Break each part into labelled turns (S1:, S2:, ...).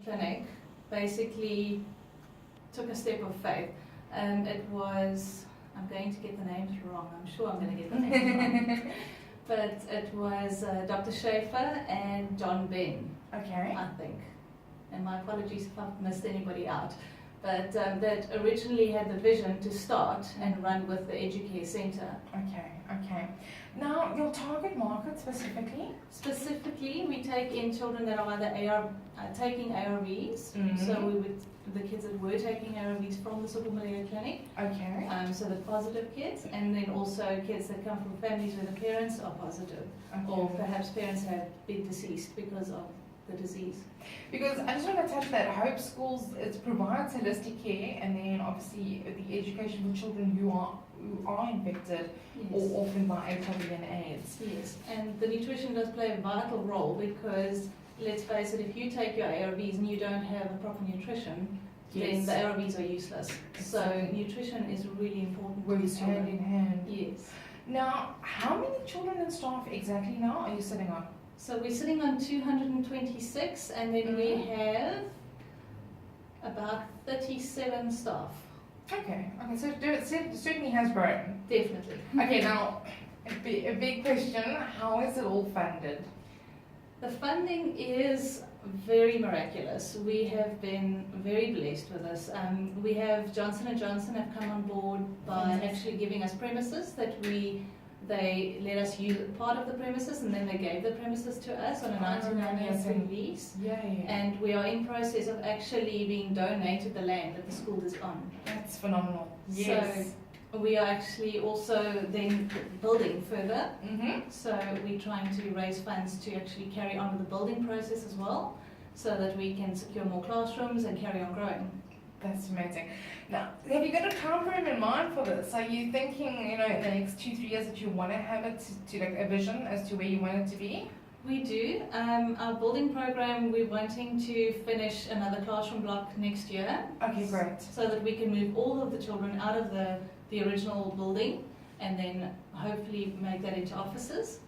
S1: clinic basically took a step of faith. It was, I'm going to get the names wrong, I'm sure I'm going to get the names wrong. But it was Dr. Schaefer and John Ben,
S2: Okay.
S1: I think. And my apologies if I've missed anybody out. But that originally had the vision to start and run with the Educare Centre.
S2: Okay, okay. Now, your target market specifically?
S1: Specifically, we take in children that are either taking ARVs, so the kids that were taking ARVs from the Sokomalila clinic,
S2: Okay.
S1: so the positive kids, and then also kids that come from families where the parents are positive, or perhaps parents have been deceased because of the disease.
S2: Because I just want to touch that Hope Schools, it provides holistic care, and then obviously the education for children who are infected or orphaned by HIV and AIDS.
S1: Yes, and the nutrition does play a vital role because, let's face it, if you take your ARVs and you don't have a proper nutrition, then the ARVs are useless. So nutrition is really important.
S2: Works hand in hand.
S1: Yes.
S2: Now, how many children and staff exactly now are you sitting on?
S1: So we're sitting on 226, and then we have about 37 staff.
S2: Okay, so it certainly has grown.
S1: Definitely.
S2: Okay, now, a big question, how is it all funded?
S1: The funding is very miraculous. We have been very blessed with this. We have Johnson & Johnson have come on board by actually giving us premises that they let us use part of the premises, and then they gave the premises to us on a 99-year lease. And we are in process of actually being donated the land that the school is on.
S2: That's phenomenal. Yes.
S1: So we are actually also then building further. So we're trying to raise funds to actually carry on with the building process as well, so that we can secure more classrooms and carry on growing.
S2: That's amazing. Now, have you got a time frame in mind for this? Are you thinking, in the next 2-3 years that you want to have it to like a vision as to where you want it to be?
S1: We do. Our building program, we're wanting to finish another classroom block next year.
S2: Okay, great.
S1: So that we can move all of the children out of the original building and then hopefully make that into offices.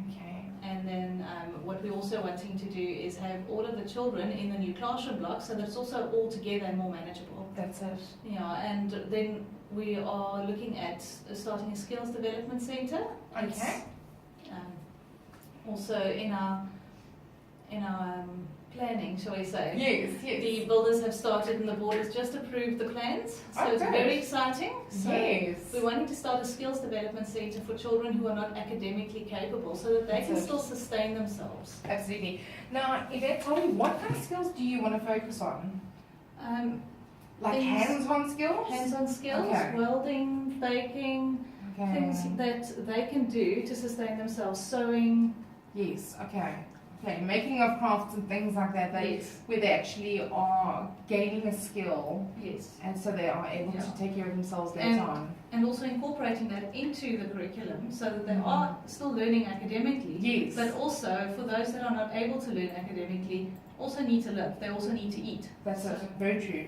S2: Okay.
S1: And then what we're also wanting to do is have all of the children in the new classroom block, so that it's also all together and more manageable.
S2: That's it.
S1: Yeah, and then we are looking at starting a skills development centre.
S2: Okay.
S1: Also in our planning, shall we say?
S2: Yes.
S1: The builders have started and the board has just approved the plans, so it's very exciting. So we're wanting to start a skills development centre for children who are not academically capable, so that they can still sustain themselves.
S2: Absolutely. Now, Evette, tell me, what kind of skills do you want to focus on? Like hands-on skills?
S1: Hands-on skills, welding, baking, things that they can do to sustain themselves, sewing.
S2: Yes, okay, making of crafts and things like that, where they actually are gaining a skill, and so they are able to take care of themselves later on.
S1: And also incorporating that into the curriculum, so that they are still learning academically, but also for those that are not able to learn academically, also need to live, they also need to eat.
S2: That's very true.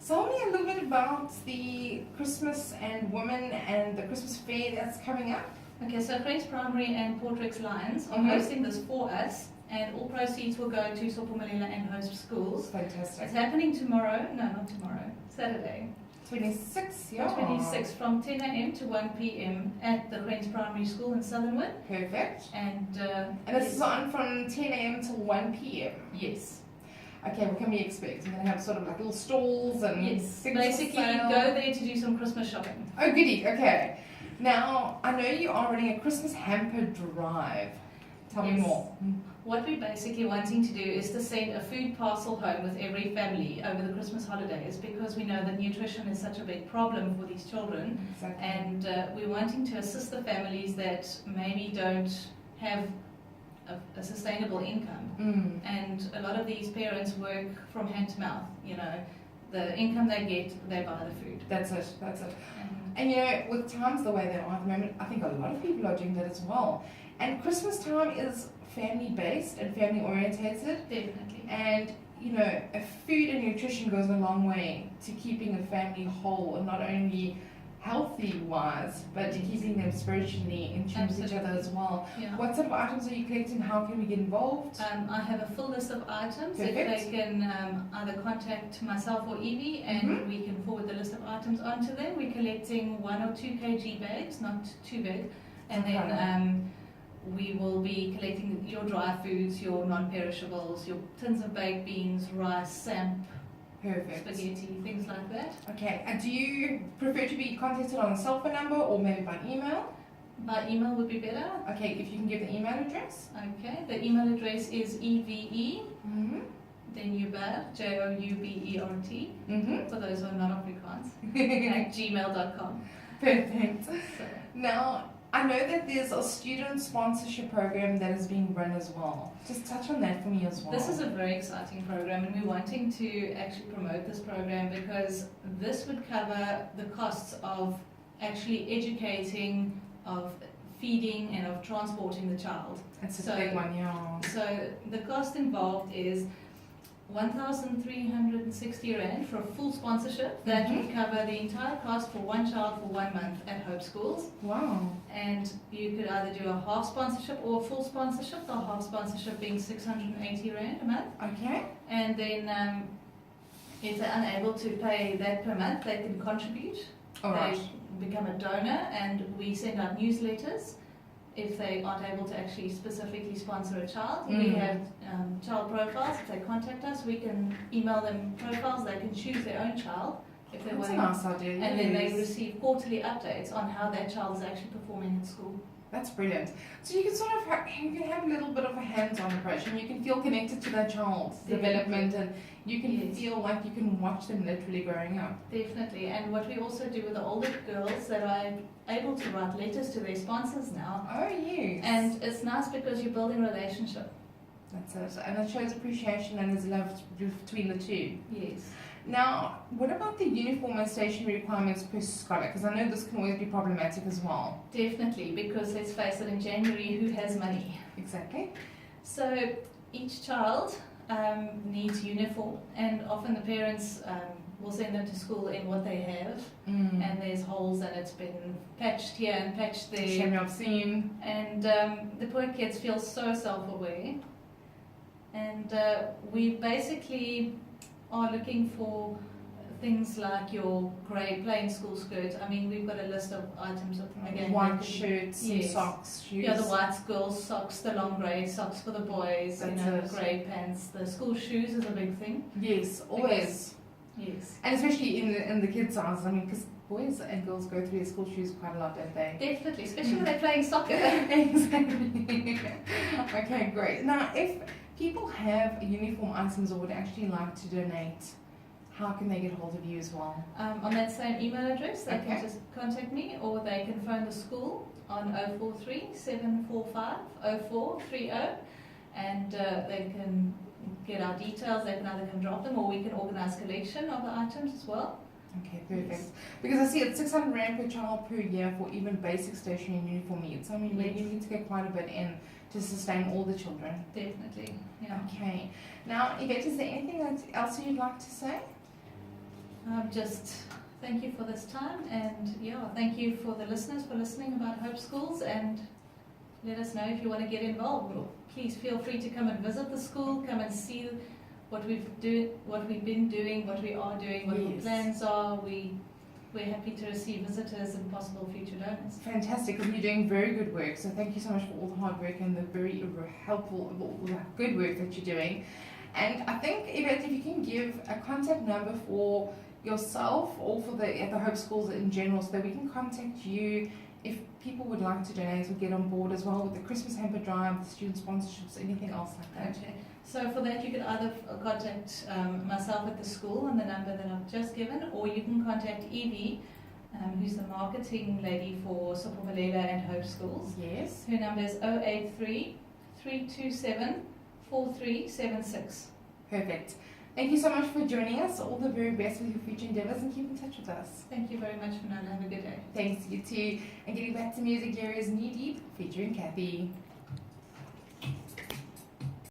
S2: Tell me a little bit about the Christmas and Women and the Christmas fair that's coming up.
S1: Okay, so Friends Primary and Portrex Lions are hosting this for us, and all proceeds will go to Sokomalila and host schools.
S2: Fantastic.
S1: It's happening tomorrow, no, not tomorrow, Saturday.
S2: 26,
S1: 26 from 10 a.m. to 1 p.m. at the Friends Primary School in Southernwood.
S2: Perfect.
S1: And
S2: this is on from 10 a.m. till 1 p.m.
S1: Yes.
S2: Okay, what can we expect? We're going to have sort of like little stalls and things
S1: basically go there to do some Christmas shopping.
S2: Oh, goody, okay. Now, I know you are running a Christmas hamper drive. Tell me more.
S1: What we're basically wanting to do is to send a food parcel home with every family over the Christmas holidays, because we know that nutrition is such a big problem for these children.
S2: Exactly.
S1: And we're wanting to assist the families that maybe don't have a sustainable income. And a lot of these parents work from hand to mouth. The income they get, they buy the food.
S2: That's it. And with times the way they are at the moment, I think a lot of people are doing that as well. And Christmas time is family-based and family-orientated.
S1: Definitely.
S2: And, food and nutrition goes a long way to keeping a family whole, and not only healthy-wise, but keeping them spiritually in tune with each other as well.
S1: Yeah.
S2: What sort of items are you collecting? How can we get involved?
S1: I have a full list of items.
S2: Perfect.
S1: If they can either contact myself or Evie, and we can forward the list of items onto them. We're collecting 1 or 2 kg bags, not too big, and then we will be collecting your dry foods, your non-perishables, your tins of baked beans, rice, samp, spaghetti, things like that.
S2: Okay, and do you prefer to be contacted on a cell phone number or maybe by email?
S1: By email would be better.
S2: Okay, if you can give the email address.
S1: Okay, the email address is eve, then Joubert, Joubert, for those who are not Afrikaans, at gmail.com.
S2: Perfect.
S1: So,
S2: Now, I know that there's a student sponsorship program that is being run as well. Just touch on that for me as well.
S1: this is a very exciting program, and we're wanting to actually promote this program because this would cover the costs of actually educating, of feeding, and of transporting the child.
S2: It's a big one, yeah.
S1: So the cost involved is 1,360 Rand for a full sponsorship that would cover the entire cost for one child for 1 month at Hope Schools.
S2: Wow.
S1: And you could either do a half sponsorship or a full sponsorship, the half sponsorship being 680 Rand a month.
S2: Okay.
S1: And then if they're unable to pay that per month, they can contribute.
S2: Alright.
S1: They become a donor, and we send out newsletters. If they aren't able to actually specifically sponsor a child, we have child profiles. If they contact us, we can email them profiles. They can choose their own child if they
S2: That's
S1: want.
S2: a nice idea.
S1: And then they receive quarterly updates on how that child is actually performing in school.
S2: That's brilliant. So you can sort of you can have a little bit of a hands-on approach, and you can feel connected to that child's development, and you can feel like you can watch them literally growing up.
S1: Definitely. And what we also do with the older girls that are able to write letters to their sponsors now.
S2: Oh yes.
S1: And it's nice because you're building a relationship.
S2: That's it. And it shows appreciation and there's love between the two.
S1: Yes.
S2: Now, what about the uniform and stationery requirements per scholar? Because I know this can always be problematic as well.
S1: Definitely, because let's face it, in January, who has money?
S2: Exactly.
S1: So each child needs uniform, and often the parents will send them to school in what they have, and there's holes and it's been patched here and patched there.
S2: Shame I've seen.
S1: And the poor kids feel so self-aware, and we basically are looking for things like your grey plain school skirt. I mean, we've got a list of items of again
S2: white shirts, socks, shoes.
S1: Yeah, the white girls' socks, the long grey socks for the boys,
S2: That's
S1: grey pants. The school shoes is a big thing.
S2: Yes, always.
S1: Yes.
S2: And especially in the kids' sizes. I mean, because boys and girls go through their school shoes quite a lot, don't they?
S1: Definitely, especially when they're playing soccer.
S2: Exactly. Okay, great. Now, if people have uniform items or would actually like to donate, how can they get hold of you as well?
S1: On that same email address, they can just contact me, or they can phone the school on 043 745 0430, and they can get our details. They can either come drop them, or we can organise collection of the items as well.
S2: Okay, perfect. Yes. Because I see it's 600 Rand per child per year for even basic stationery and uniform needs. I mean, you need to get quite a bit in to sustain all the children.
S1: Definitely, yeah.
S2: Okay. Now, Evette, is there anything else you'd like to say?
S1: Just thank you for this time, and thank you for the listeners for listening about Hope Schools, and let us know if you want to get involved. Please feel free to come and visit the school, come and see what we've been doing, what we are doing, what our plans are. We're happy to receive visitors and possible future donors.
S2: Fantastic, and you're doing very good work. So thank you so much for all the hard work and the very helpful, good work that you're doing. And I think, Evette, if you can give a contact number for yourself or for the Hope Schools in general, so that we can contact you if people would like to donate or get on board as well with the Christmas hamper drive, the student sponsorships, anything else like that.
S1: Okay. So for that, you could either contact myself at the school on the number that I've just given, or you can contact Evie, who's the marketing lady for Sopovalela and Hope Schools.
S2: Yes.
S1: Her number is 083 327 4376.
S2: Perfect. Thank you so much for joining us. All the very best with your future endeavours, and keep in touch with us.
S1: Thank you very much, Finola. Have a good day.
S2: Thanks, you too. And getting back to music, here is Knee Deep featuring Kathy.